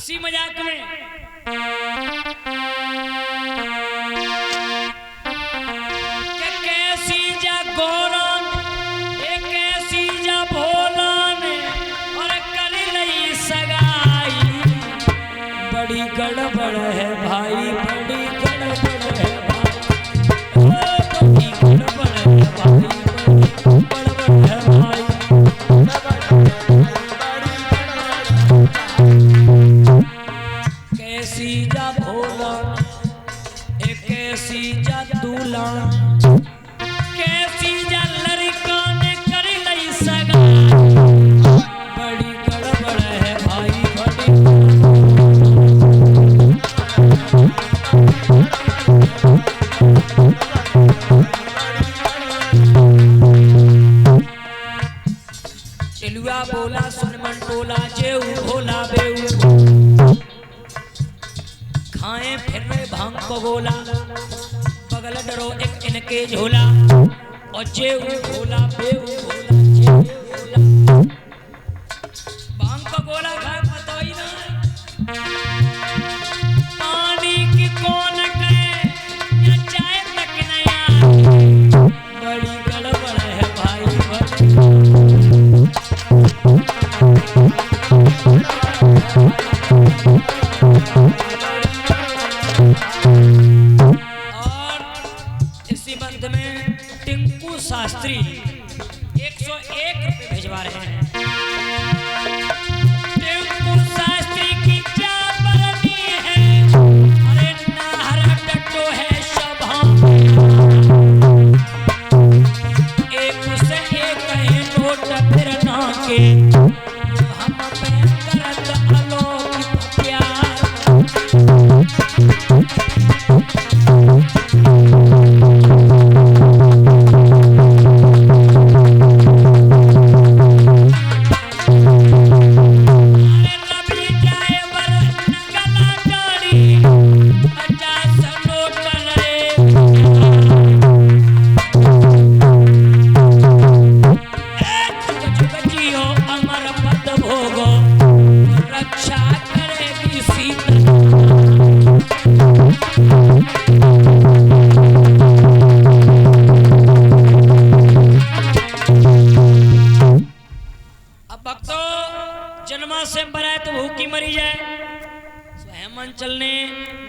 हंसी मजाक में कैसी जा गोरान कैसी जा भोलान और कर लई सगाई। बड़ी गड़बड़ है भाई, बड़ी गड़बड़ है भाई, बड़ी गड़बड़ है भाई, बड़ी गड़बड़ है भाई। कैसी जा भोला कैसी जा दूल्हा कैसी जा लड़का ने कर लई सगाई। बड़ी गड़बड़ है भाई, बड़ी चिलुआ बोला सुनमन टोला जेऊ भोला बेऊ खाए फिर रहे भांग को गोला बगल डरो एक इनके झोला और जेऊ भोला बेऊ भोला जेऊ भोला भांग को गोला खाए पता ही ना पानी की कौन कहे या चाय तक नया। बड़ी गड़बड़ है भाई, और इसी बंद में टिंकू शास्त्री 101 रुपए भिजवा रहे हैं। टिंकू शास्त्री की क्या बरनी है, अरे नाहर टट्टो है शभा एक से एक है नोट फिर ना के हम पे करत अलौकिक प्यार।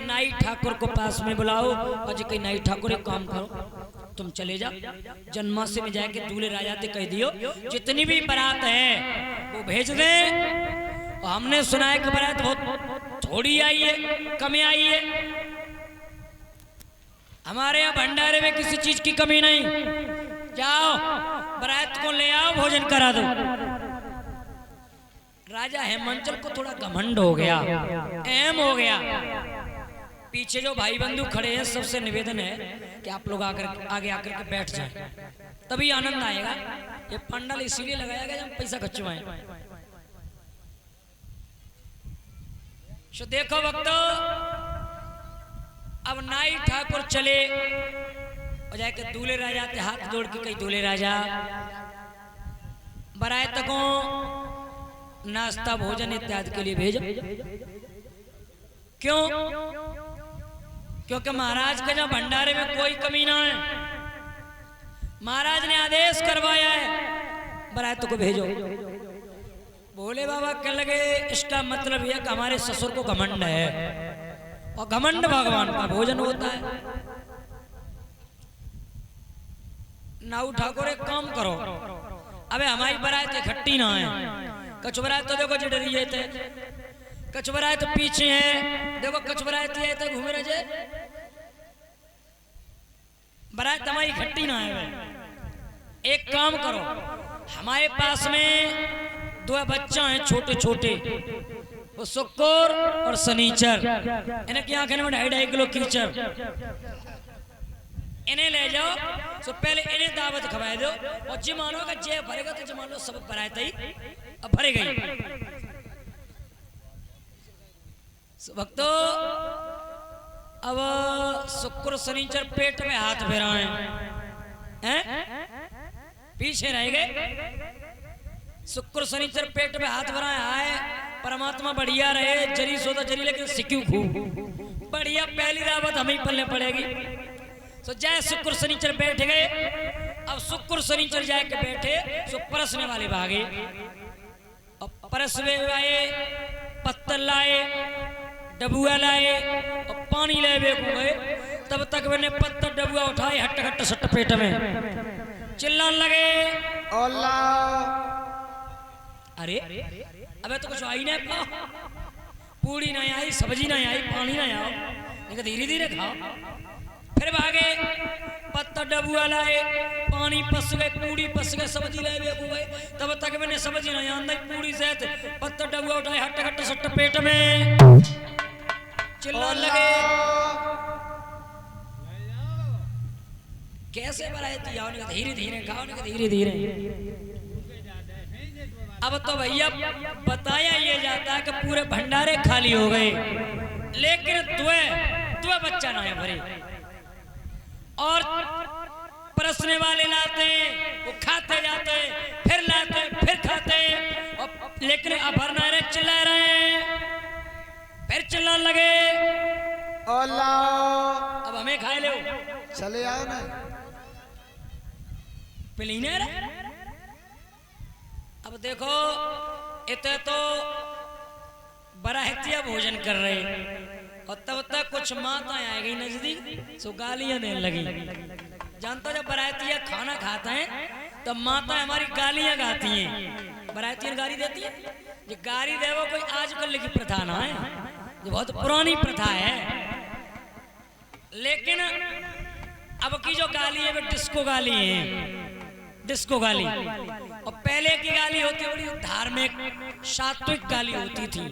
नाई ठाकुर को पास में बुलाओ और जी कहीं नाई ठाकुर एक काम करो, तुम चले जाओ जन्मा से में जाके दूल्हे राजा से कह दियो जितनी भी बारात है वो भेज दे। और हमने सुना है कि बारात बहुत थोड़ी आई है, कमी आई है। हमारे यहाँ भंडारे में किसी चीज की कमी नहीं, जाओ बारात को ले आओ, भोजन करा दो। राजा हेमंचल को थोड़ा घमंड हो गया, एम हो गया। पीछे जो भाई बंधु खड़े हैं सबसे निवेदन है कि आप लोग आगे आकर के बैठ जाएं, तभी आनंद आएगा। ये पंडाल इसीलिए लगाया गया जब पैसा खर्चवाएं। तो देखो भक्तों, अब नाई ठाकुर चले और जाके दूल्हे राजा के हाथ जोड़ के कही दूल्हे राजा बारातकों नाश्ता भोजन इत्यादि के लिए भेजो। क्यों? क्योंकि महाराज के जब भंडारे में कोई कमी ना है, महाराज ने आदेश करवाया है बारात को भेजो। भोले बाबा कह लगे इसका मतलब यह कि हमारे ससुर को घमंड है, और घमंड भगवान का भोजन होता है। नाऊ ठाकुर एक काम करो, अबे हमारी बारात इकट्ठी ना है, कचबराए तो देखो जो डरी थे, कचबराए तो पीछे है, देखो कचबराए तो घूमे रहे, बारात हमारी इकट्ठी ना है। एक काम करो, हमारे पास में दो बच्चा हैं छोटे छोटे, वो शुक्र और शनिचर, इन्हें क्या कहने में 2.5 किलो कीचड़, इन्हें ले जाओ। तो पहले इन्हें दावत खवाए दो, और जी मानो कि जे भरेगा तो जी मान लो सब बारात ही अब भरे गई। भक्तों, अब शुक्र शनिचर पेट में हाथ फेराए हैं, पीछे रह गए। शुक्र शनिचर पेट में हाथ भराए आए परमात्मा बढ़िया रहे, जरी सोता जरी लेकिन सिक्यों खूब बढ़िया। पहली दावत हमें पलने पड़ेगी। तो जय शुक्र शनिचर बैठ गए। अब शुक्र शनिचर जाए के बैठे सो परसने वाले भागे। अब परसवे आए, पत्तल लाए, डबुआ लाए और पानी ले गए। तब तक मैंने पत्थर डबुआ उठाए, हट हट सट पेट में चिल्लाने लगे, अरे अबे तो कुछ आई नहीं पा, पूड़ी नहीं आई, सब्जी नहीं आई, पानी नहीं आओ, लेकिन धीरे धीरे खाओ। फिर भागे, पत्थर डबुआ लाए, पानी पस गए, पूड़ी पस गए, सब्जी ले गए। तब तक मैंने सब्जी नहीं आंदा, पूड़ी से पत्थर डबुआ उठाए, हट हट सट पेट में चिल्लाने लगे, कैसे बरायती आओ, धीरे धीरे खाओ, धीरे धीरे। अब तो भैया बताया ये जाता है कि पूरे भंडारे खाली हो गए, लेकिन तुए बच्चा ना है भरे। और परसने वाले लाते, वो खाते जाते, फिर लाते, फिर खाते, और लेकिन अब भरना रहे, चिल्ला रहे, फिर चिल्लाने लगे, अब हमें खाए लो, चले आओ ना, पिलीने रहे। अब देखो इतने तो बराहतिया भोजन कर रहे, और तब तक कुछ माताएं आ गई नजदीक, सो गालियां देने लगी। जानता जब बराहतिया खाना खाता है तब माता हमारी गालियां गाती हैं। बराहतिया गाली देती है, ये गाली दे वो कोई आजकल की प्रथा ना है, ये बहुत पुरानी प्रथा है। लेकिन अब की जो गाली है वो डिस्को गाली है, डिस्को गाली। और पहले की गाली होती बड़ी धार्मिक सात्विक गाली होती थी।